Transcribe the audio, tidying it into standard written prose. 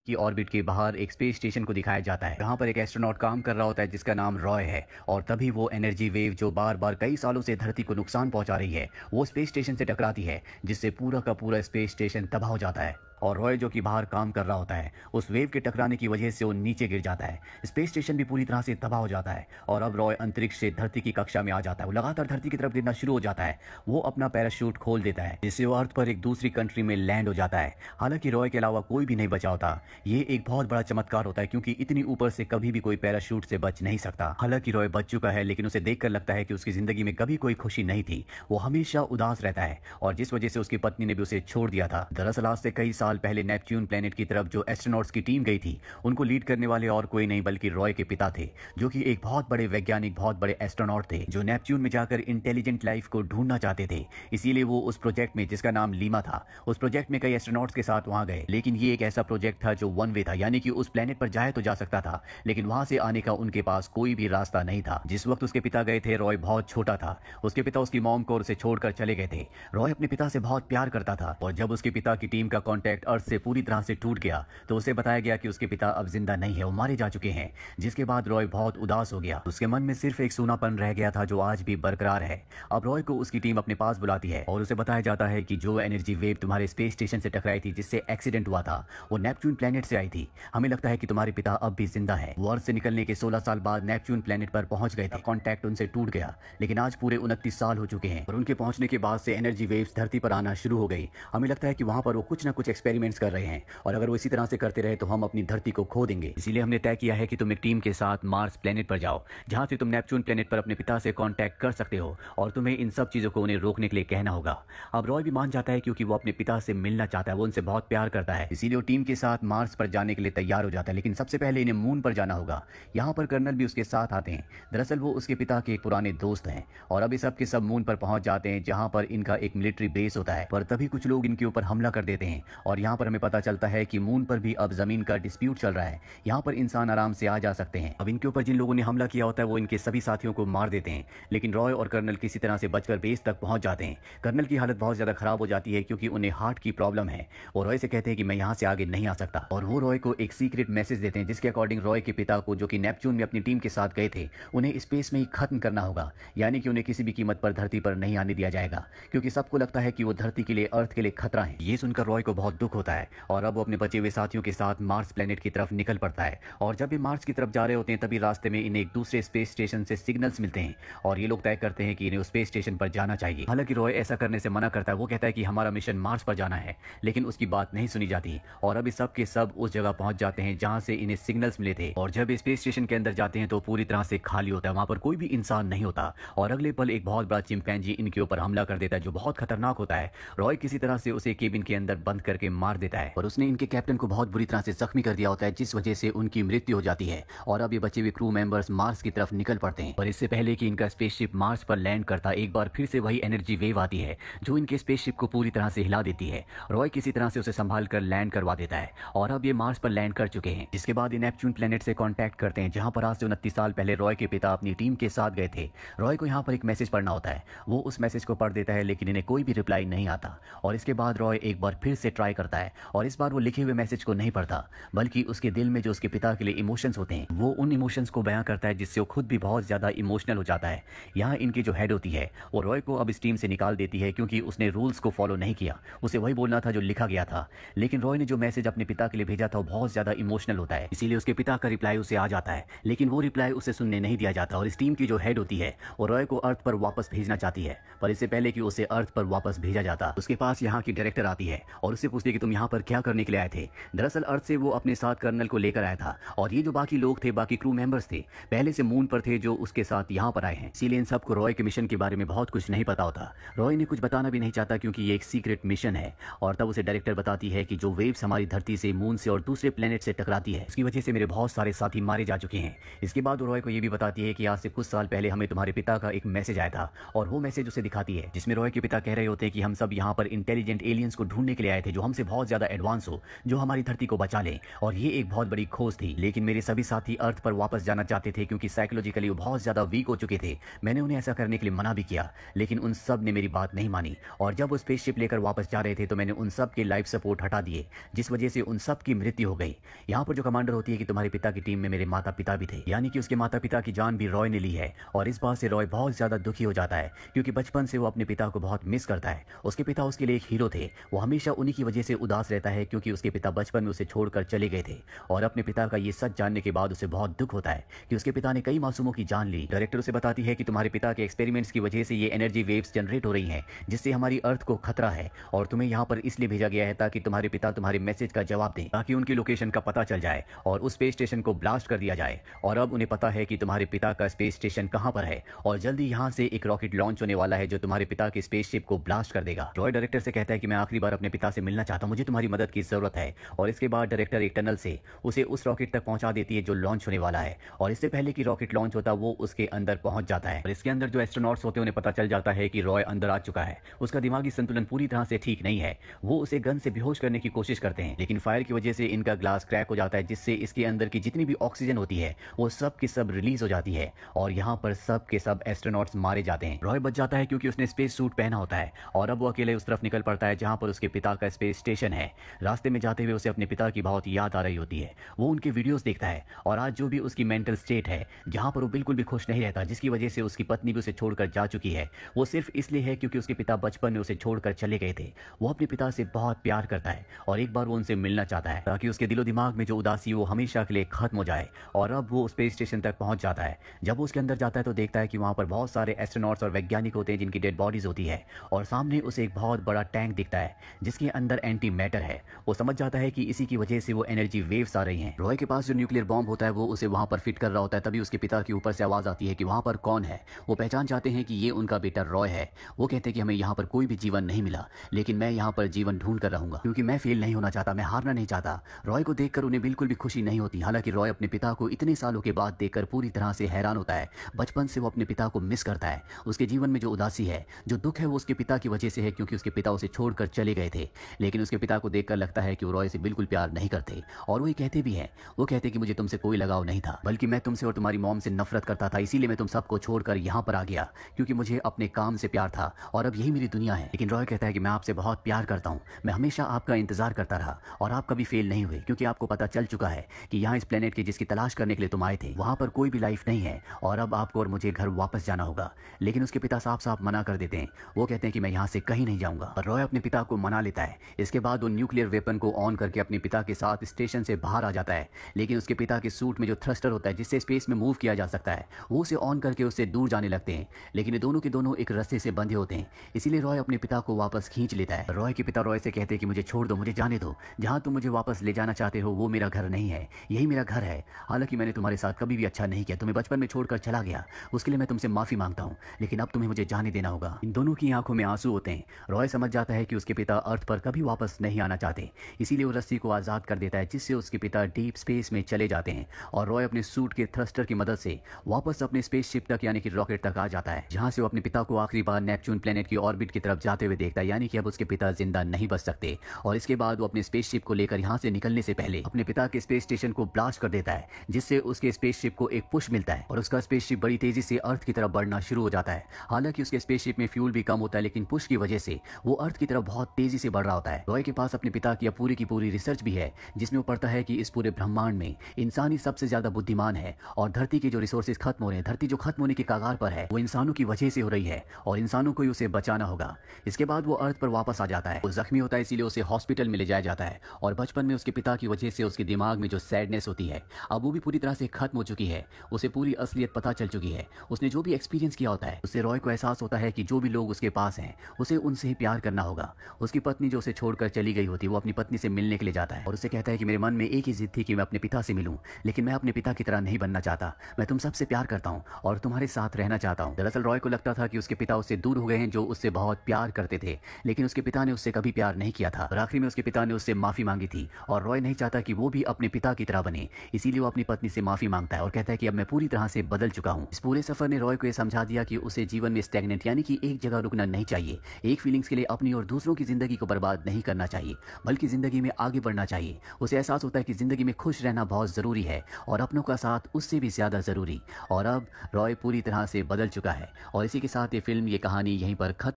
की ऑर्बिट के बाहर एक स्पेस स्टेशन को दिखाया जाता है। यहाँ पर एक एस्ट्रोनॉट काम कर रहा होता है जिसका नाम रॉय है, और तभी वो एनर्जी वेव जो बार बार कई सालों से धरती को नुकसान पहुंचा रही है वो स्पेस स्टेशन से टकराती है, जिससे पूरा का पूरा स्पेस स्टेशन तबाह हो जाता है। और रॉय जो कि बाहर काम कर रहा होता है उस वेव के टकराने की वजह से वो नीचे गिर जाता है। स्पेस स्टेशन भी पूरी तरह से तबाह हो जाता है और अब रॉय अंतरिक्ष से धरती की कक्षा में आ जाता है। वो लगातार धरती की तरफ गिरना शुरू हो जाता है। वो अपना पैराशूट खोल देता है जिससे वो अर्थ पर एक दूसरी कंट्री में लैंड हो जाता है। हालांकि रॉय के अलावा कोई भी नहीं बचा होता। ये एक बहुत बड़ा चमत्कार होता है क्योंकि इतनी ऊपर से कभी भी कोई पैराशूट से बच नहीं सकता। हालांकि रॉय बच चुका है लेकिन उसे देखकर लगता है कि उसकी जिंदगी में कभी कोई खुशी नहीं थी। वो हमेशा उदास रहता है और जिस वजह से उसकी पत्नी ने भी उसे छोड़ दिया था। दरअसल आज से कई साल पहले नेपच्यून प्लेनेट की तरफ जो एस्ट्रोनॉट्स की टीम गई थी उनको लीड करने वाले और कोई नहीं बल्कि रॉय के पिता थे, जो कि एक बहुत बड़े वैज्ञानिक, बहुत बड़े एस्ट्रोनॉट थे जो नेपच्यून में जाकर इंटेलिजेंट लाइफ को ढूंढना चाहते थे। इसीलिए वो उस प्रोजेक्ट में, जिसका नाम लीमा था, उस प्रोजेक्ट में कई एस्ट्रोनॉट्स के साथ वहां गए। लेकिन ये एक ऐसा प्रोजेक्ट था जो वन वे था, यानी कि उस प्लेनेट पर जाए तो जा सकता था लेकिन वहां से आने का उनके पास कोई भी रास्ता नहीं था। जिस वक्त उसके पिता गए थे रॉय बहुत छोटा था। उसके पिता उसकी मॉम को उसे छोड़कर चले गए थे। रॉय अपने पिता से बहुत प्यार करता था और जब उसके पिता की टीम का कॉन्टैक्ट अर्थ से पूरी तरह से टूट गया तो उसे बताया गया कि उसके पिता अब जिंदा नहीं है, वो मारे जा चुके हैं। जिसके बाद रॉय बहुत उदास हो गया। उसके मन में सिर्फ एक सूनापन रह गया था जो आज भी बरकरार है। अब रॉय को उसकी टीम अपने पास बुलाती है और उसे बताया जाता है कि जो एनर्जी वेव तुम्हारे स्पेस स्टेशन से टकराई थी, जिससे एक्सीडेंट हुआ था, वो नेपच्यून प्लेनेट से आई थी। हमें लगता है कि तुम्हारे पिता अब भी जिंदा है। वो अर्थ से निकलने के 16 साल बाद नेपच्यून प्लेनेट पर पहुंच गए थे। कॉन्टैक्ट उनसे टूट गया लेकिन आज पूरे 29 साल हो चुके हैं और उनके पहुंचने के बाद से एनर्जी वेव्स धरती पर आना शुरू हो गई। हमें लगता है कि वहां पर वो कुछ ना कुछ एक्सपेरिमेंट्स कर रहे हैं और अगर वो इसी तरह से करते रहे तो हम अपनी धरती को खो देंगे। इसीलिए हमने तय किया है कि तुम एक टीम के साथ मार्स प्लेनेट पर जाओ, जहां से तुम नेपच्यून प्लेनेट पर अपने पिता से कांटेक्ट कर सकते हो और तुम्हें इन सब चीजों को उन्हें रोकने के लिए कहना होगा। अब रॉय भी मान जाता है क्योंकि वो अपने पिता से मिलना चाहता है, वो उनसे बहुत प्यार करता है। इसीलिए वो टीम के साथ मार्स पर जाने के लिए तैयार हो जाता है। लेकिन सबसे पहले इन्हें मून पर जाना होगा। यहाँ पर कर्नल भी उसके साथ आते हैं। दरअसल वो उसके पिता के एक पुराने दोस्त हैं और अब ये सब के सब मून पर पहुंच जाते हैं, जहां पर इनका एक मिलिट्री बेस होता है। पर तभी कुछ लोग इनके ऊपर हमला कर देते हैं और यहाँ पर हमें पता चलता है कि मून पर भी अब जमीन का डिस्प्यूट चल रहा है। यहाँ पर इंसान आराम से आ जा सकते हैं। अब इनके ऊपर जिन लोगों ने हमला किया होता है वो इनके सभी साथियों को मार देते हैं। लेकिन रॉय और कर्नल किसी तरह से बचकर बेस तक पहुंच जाते हैं। कर्नल की हालत बहुत ज्यादा खराब हो जाती है क्योंकि उन्हें हार्ट की प्रॉब्लम है और रॉय से कहते हैं कि मैं यहाँ से आगे नहीं आ सकता। और वो रॉय को एक सीक्रेट मैसेज देते हैं जिसके अकॉर्डिंग रॉय के पिता को, जो कि नेपच्यून में अपनी टीम के साथ गए थे, उन्हें स्पेस में ही खत्म करना होगा। यानी कि उन्हें किसी भी कीमत पर धरती पर नहीं आने दिया जाएगा क्योंकि सबको लगता है कि वो धरती के लिए, अर्थ के लिए खतरा है। ये सुनकर रॉय को बहुत दुख होता है और अब वो अपने बचे हुए साथियों के साथ मार्स प्लेनेट की तरफ निकल पड़ता है। और जब ये मार्स की तरफ जा रहे होते हैं तभी रास्ते में इन्हें एक दूसरे स्पेस स्टेशन से सिग्नल्स मिलते हैं और ये लोग तय करते हैं कि इन्हें उस स्पेस स्टेशन पर जाना चाहिए। हालांकि रॉय ऐसा करने से मना करता है। वो कहता है कि हमारा मिशन मार्स पर जाना है, लेकिन उसकी बात नहीं सुनी जाती और अब सब के सब उस जगह पहुंच जाते हैं जहां से इन्हें सिग्नल्स मिले थे। और जब स्पेस स्टेशन के अंदर जाते हैं तो पूरी तरह से खाली होता है, वहां पर कोई भी इंसान नहीं होता और अगले पल एक बहुत बड़ा चिंपैंजी इनके ऊपर हमला कर देता है जो बहुत खतरनाक होता है। रॉय किसी तरह से उसे केबिन के अंदर बंद करके मार देता है और उसने इनके कैप्टन को बहुत बुरी तरह से जख्मी कर दिया होता है, जिस वजह से उनकी मृत्यु हो जाती है। और अब ये बचे हुए क्रू मेंबर्स मार्स की तरफ निकल पड़ते हैं। और इससे पहले कि इनका स्पेसशिप मार्स पर लैंड करता, एक बार फिर से वही एनर्जी वेव आती है जो इनके स्पेसशिप को पूरी तरह से हिला देती है। रॉय किसी तरह से उसे संभाल कर लैंड करवा देता है और अब ये मार्स पर लैंड कर चुके हैं। जिसके बाद ये नेपच्यून प्लेनेट से कांटेक्ट करते हैं जहां पर आज से 29 साल पहले रॉय के पिता अपनी टीम के साथ गए थे। रॉय को यहाँ पर एक मैसेज पढ़ना होता है। वो उस मैसेज को पढ़ देता है लेकिन इन्हें कोई भी रिप्लाई नहीं आता। और इसके बाद रॉय एक बार फिर से ट्राई करता है और इस बार वो लिखे हुए मैसेज को नहीं पढ़ता बल्कि उसके दिल में जो उसके पिता के लिए इमोशंस होते हैं वो उन इमोशंस को बयां करता है, जिससे वो खुद भी बहुत ज्यादा इमोशनल हो जाता है। यहाँ इनकी जो हेड होती है वो रॉय को अब इस टीम से निकाल देती है क्योंकि उसने रूल्स को फॉलो नहीं किया। उसे वही बोलना था जो लिखा गया था। लेकिन रॉय ने जो मैसेज अपने पिता के लिए भेजा था वो बहुत ज्यादा इमोशनल होता है, इसीलिए उसके पिता का रिप्लाई उसे आ जाता है। लेकिन वो रिप्लाई उसे सुनने नहीं दिया जाता और इस टीम की जो हेड होती है वो रॉय को अर्थ पर वापस भेजना चाहती है। पर इससे पहले कि उसे अर्थ पर वापस भेजा जाता, उसके पास यहाँ की डायरेक्टर आती है और उससे पूछती है कि तुम यहाँ पर क्या करने के लिए आए थे। दरअसल अर्थ से वो अपने साथ कर्नल को लेकर आया था और ये जो बाकी लोग थे, बाकी क्रू मेंबर्स थे, पहले से मून पर थे जो उसके साथ यहाँ पर आए हैं। इसीलिए इन सबको रॉय के मिशन के बारे में बहुत कुछ नहीं पता होता। रॉय ने कुछ बताना भी नहीं चाहता क्योंकि ये एक सीक्रेट मिशन है। और तब उसे डायरेक्टर बताती है कि जो वेव्स हमारी धरती से, मून से और दूसरे प्लेनेट से टकराती है उसकी वजह से मेरे बहुत सारे साथी मारे जा चुके हैं। इसके बाद रॉय को ये भी बताती है कि आज से कुछ साल पहले हमें तुम्हारे पिता का एक मैसेज आया था और वो मैसेज उसे दिखाती है जिसमें रॉय के पिता कह रहे होते हैं कि हम सब यहाँ पर इंटेलिजेंट एलियंस को ढूंढने के लिए आए थे जो हमसे बहुत ज्यादा एडवांस हो जो हमारी धरती को बचा ले। और ये एक बहुत बड़ी खोज थी। लेकिन मेरे सभी साथी अर्थ पर वापस जाना चाहते थे क्योंकि साइकोलॉजिकली वो बहुत ज्यादा वीक हो चुके थे। मैंने उन्हें ऐसा करने के लिए मना भी किया, लेकिन उन सब ने मेरी बात नहीं मानी। और जब वो स्पेसशिप लेकर वापस जा रहे थे तो मैंने उन सब के लाइफ सपोर्ट हटा दिए, जिस वजह से उन सब की मृत्यु हो गई। यहाँ पर जो कमांडर होती है कि तुम्हारे पिता की टीम में मेरे माता पिता भी थे, यानी कि उसके माता पिता की जान भी रॉय ने ली है। और इस बात से रॉय बहुत ज्यादा दुखी हो जाता है क्योंकि बचपन से वो अपने पिता को बहुत मिस करता है। उसके पिता उसके लिए एक हीरो थे। वो हमेशा उन्हीं की वजह से उदास रहता है क्योंकि उसके पिता बचपन में उसे छोड़कर चले गए थे। और अपने पिता का ये सच जानने के बाद उसे बहुत दुख होता है कि उसके पिता ने कई मासूमों की जान ली। डायरेक्टर उसे बताती है कि तुम्हारे पिता के एक्सपेरिमेंट्स की वजह से ये एनर्जी वेव्स जनरेट हो रही हैं, जिससे हमारी अर्थ को खतरा है। और तुम्हें यहाँ पर इसलिए भेजा गया है ताकि तुम्हारे पिता तुम्हारे मैसेज का जवाब दें, ताकि उनकी लोकेशन का पता चल जाए और उस स्पेस स्टेशन को ब्लास्ट कर दिया जाए। और अब उन्हें पता है कि तुम्हारे पिता का स्पेस स्टेशन कहां पर है और जल्दी यहां से एक रॉकेट लॉन्च होने वाला है जो तुम्हारे पिता की स्पेसशिप को ब्लास्ट कर देगा। रॉय डायरेक्टर से कहता है कि मैं आखिरी बार अपने पिता से मिलना चाहता हूं, मुझे तुम्हारी मदद की जरूरत है। और इसके बाद डायरेक्टर एक टनल से उसे उस रॉकेट तक पहुंचा देती है जो लॉन्च होने वाला है। और इससे पहले कि रॉकेट लॉन्च होता वो उसके अंदर पहुंच जाता है। और इसके अंदर जो एस्ट्रोनॉट्स होते हैं उन्हें पता चल जाता है कि रॉय अंदर आ चुका है। उसका दिमागी संतुलन पूरी तरह से ठीक नहीं है। वो उसे गन से बेहोश करने की कोशिश करते हैं, लेकिन फायर की वजह से इनका ग्लास क्रैक हो जाता है, जिससे इसके अंदर की जितनी भी ऑक्सीजन होती है वो सब की सब रिलीज हो जाती है। और यहाँ पर सब के सब एस्ट्रोनॉट्स मारे जाते हैं। रॉय बच जाता है क्योंकि उसने स्पेस सूट पहना होता है। और अब वो अकेले उस तरफ निकल पड़ता है जहाँ पर उसके पिता का स्पेस स्टेशन है। रास्ते में जाते हुए उसे अपने पिता की बहुत याद आ रही होती है। वो उनके वीडियोस देखता है और आज जो भी उसकी मेंटल स्टेट है, जहाँ पर वो बिल्कुल भी खुश नहीं रहता, जिसकी वजह से उसकी पत्नी भी उसे छोड़कर जा चुकी है, वो सिर्फ इसलिए है क्योंकि उसके पिता बचपन में उसे छोड़कर चले गए थे। वो अपने पिता से बहुत प्यार करता है और एक बार वो उनसे मिलना चाहता है ताकि उसके दिलो दिमाग में जो उदासी वो हमेशा के लिए खत्म हो जाए। और अब वो स्पेस स्टेशन तक पहुंच जाता है। जब वो उसके अंदर जाता है तो देखता है कि वहां पर बहुत सारे एस्ट्रोनॉट्स और वैज्ञानिक होते हैं जिनकी डेड बॉडीज होती है। और सामने उसे एक बहुत बड़ा टैंक दिखता है जिसके अंदर एंटी मैटर है। वो समझ जाता है कि इसी की वजह से वो एनर्जी वेव्स आ रही हैं। रॉय के पास जो न्यूक्लियर बॉम्ब होता है वो उसे वहां पर फिट कर रहा होता है। तभी उसके पिता के ऊपर से आवाज आती है कि वहां पर कौन है। वो पहचान जाते हैं कि ये उनका बेटा रॉय है। वो कहते हैं कि हमें यहाँ पर कोई भी जीवन नहीं मिला, लेकिन मैं यहाँ पर जीवन ढूंढ कर रहूंगा क्योंकि मैं फेल नहीं होना चाहता, मैं हारना नहीं चाहता। रॉय को देखकर उन्हें बिल्कुल भी खुशी नहीं होती। हालांकि रॉय अपने पिता को इतने सालों के बाद देखकर पूरी तरह से हैरान होता है। बचपन से वो अपने पिता को मिस करता है। उसके जीवन में जो उदासी है, जो दुख है, वो उसके पिता की वजह से है क्योंकि उसके पिता उसे छोड़कर चले गए थे। लेकिन उसके पिता को देखकर लगता है कि वो रॉय से बिल्कुल प्यार नहीं करते। और वो ये कहते भी हैं, वो कहते कि मुझे तुमसे कोई लगाव नहीं था, बल्कि मैं तुमसे और तुम्हारी मॉम से नफरत करता था। इसीलिए मैं तुम सबको छोड़कर यहाँ पर आ गया क्योंकि मुझे अपने काम से प्यार था और अब यही मेरी दुनिया है। लेकिन रॉय कहता है कि मैं आपसे बहुत प्यार करता हूँ, मैं हमेशा आपका इंतजार करता रहा और आप कभी फेल नहीं हुए क्योंकि आपको पता चल चुका है कि यहाँ इस प्लेनेट की जिसकी तलाश करने के लिए तुम आए थे वहां पर कोई भी लाइफ नहीं है और अब आपको और मुझे घर वापस जाना होगा। लेकिन उसके पिता साफ साफ मना कर देते हैं। वो कहते हैं कि मैं यहाँ से कहीं नहीं जाऊंगा। और रॉय अपने पिता को मना लेता है। इसके बाद वो न्यूक्लियर वेपन को ऑन करके अपने पिता के साथ स्टेशन से बाहर आ जाता है। लेकिन उसके पिता के सूट में जो थ्रस्टर होता है जिससे स्पेस में मूव किया जा सकता है, वो उसे ऑन करके उससे दूर जाने लगते हैं। लेकिन ये दोनों के दोनों एक रस्से से बंधे होते हैं, इसीलिए रॉय अपने पिता को वापस खींच लेता है। रॉय के पिता रॉय से कहते हैं कि मुझे छोड़ दो, मुझे जाने दो। जहां तुम मुझे वापस ले जाना चाहते हो वो मेरा घर नहीं है, यही मेरा घर है। हालांकि मैंने तुम्हारे साथ कभी भी अच्छा नहीं किया, तुम्हें बचपन में छोड़कर चला गया, उसके लिए मैं तुमसे माफी मांगता हूँ, लेकिन अब तुम्हें मुझे जाने देना होगा। इन दोनों की आंखों में आंसू होते हैं। रॉय समझ जाता है कि उसके पिता अर्थ पर कभी वापस नहीं आना चाहते, इसीलिए वो रस्सी को आजाद कर देता है जिससे उसके पिता डीप स्पेस में चले जाते हैं। और रॉय अपने सूट के थ्रस्टर की मदद से वापस अपने स्पेसशिप तक यानी कि रॉकेट तक आ जाता है, जहां से वो अपने पिता को आखिरी बार नेपच्यून प्लेनेट की ऑर्बिट की तरफ जाते हुए देखता है, यानी कि अब उसके पिता जिंदा नहीं बच सकते। और इसके बाद वो अपने स्पेसशिप को लेकर यहाँ से निकलने से पहले अपने पिता के स्पेस स्टेशन को ब्लास्ट कर देता है, जिससे उसके स्पेसशिप को एक पुश मिलता है और उसका स्पेसशिप बड़ी तेजी से अर्थ की तरफ बढ़ना शुरू हो जाता है। हालांकि उसके स्पेसशिप में फ्यूल भी कम होता है, लेकिन पुश की वजह से वो अर्थ की तरफ बहुत तेजी से बढ़ रहा होता है। रॉय के पास अपने पिता की पूरी रिसर्च भी है जिसमें वो पढ़ता है कि इस पूरे ब्रह्मांड में इंसान ही सबसे ज्यादा बुद्धिमान है और धरती के जो रिसोर्सेज खत्म हो रहे हैं, धरती जो खत्म होने के कगार पर है, वो इंसानों की वजह से हो रही है और इंसानों को ही उसे बचाना होगा। इसके बाद वो अर्थ पर वापस आ जाता है। वो जख्मी होता है इसीलिए उसे हॉस्पिटल में ले जाया जाता है और बचपन में उसके पिता की वजह से उसके दिमाग में जो सैडनेस होती है अब वो भी पूरी तरह से खत्म हो चुकी है। उसे पूरी असलियत पता चल चुकी है। उसने जो भी एक्सपीरियंस किया होता है उससे रॉय को एहसास होता है कि जो भी लोग उसके पास हैं उसे उनसे ही प्यार करना होगा। उसकी पत्नी जो उसे छोड़कर चली गई होती है वो अपनी पत्नी से मिलने के लिए जाता है और उसे कहता है कि मेरे मन में एक ही जिद थी कि मैं अपने पिता से मिलूं, लेकिन मैं अपने पिता की तरह नहीं बनना चाहता। मैं तुम सबसे प्यार करता हूं और तुम्हारे साथ रहना चाहता हूं। दरअसल रॉय को लगता था कि उसके पिता उससे दूर हो गए हैं जो उससे बहुत प्यार करते थे, लेकिन उसके पिता ने उससे कभी प्यार नहीं किया था और आखिरी में उसके पिता ने उससे माफी मांगी थी और रॉय नहीं चाहता कि वो भी अपने पिता की तरह बने, इसीलिए वो अपनी पत्नी से माफी मांगता है और कहता है कि अब मैं पूरी तरह से बदल चुका हूं। इस पूरे सफर ने रॉय को यह समझा दिया कि उसे जीवन में स्टैग्नेंट यानी कि एक जगह रुकना नहीं चाहिए, एक फीलिंग्स के लिए अपनी और दूसरों की जिंदगी को बर्बाद नहीं करना चाहिए, बल्कि ज़िंदगी में आगे बढ़ना चाहिए। उसे एहसास होता है कि ज़िंदगी में खुश रहना बहुत ज़रूरी है और अपनों का साथ उससे भी ज़्यादा ज़रूरी। और अब रॉय पूरी तरह से बदल चुका है और इसी के साथ ये फ़िल्म, ये कहानी यहीं पर खत्म